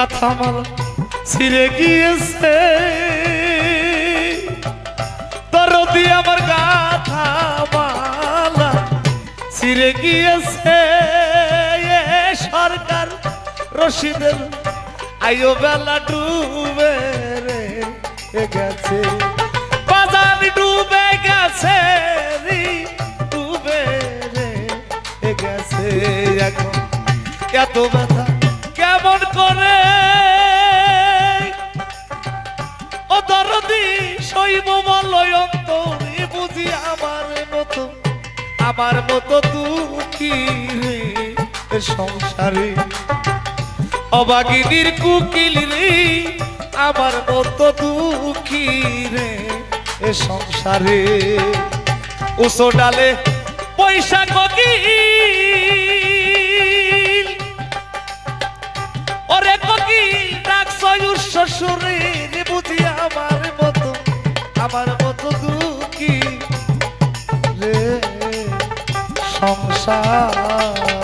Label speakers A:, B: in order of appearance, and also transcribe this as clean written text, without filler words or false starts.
A: গাথা মালা ছিঁড়ে গিয়েছে দরদি আমার গাথা মালা ছিঁড়ে গিয়েছে সরকার রশিদের আইও বেলা ডুবে রে গেছে বাজার ডুবে গেছে রে ডুবে রে গেছে এখন এত ব্যথা কেমন করে ও দরদি শৈব বলয় অন্তরে বুঝি আমার মতো দুঃখী রে সংসারে অবাগিনীর কুকিল রে আমার মতো দুঃখী রে সংসারে উসো ডালে পয়সা কোকিল ওরে কোকিল ডাকছয় শ্বশুরে রে বুঝি আমার মতো দুঃখী রে সংসার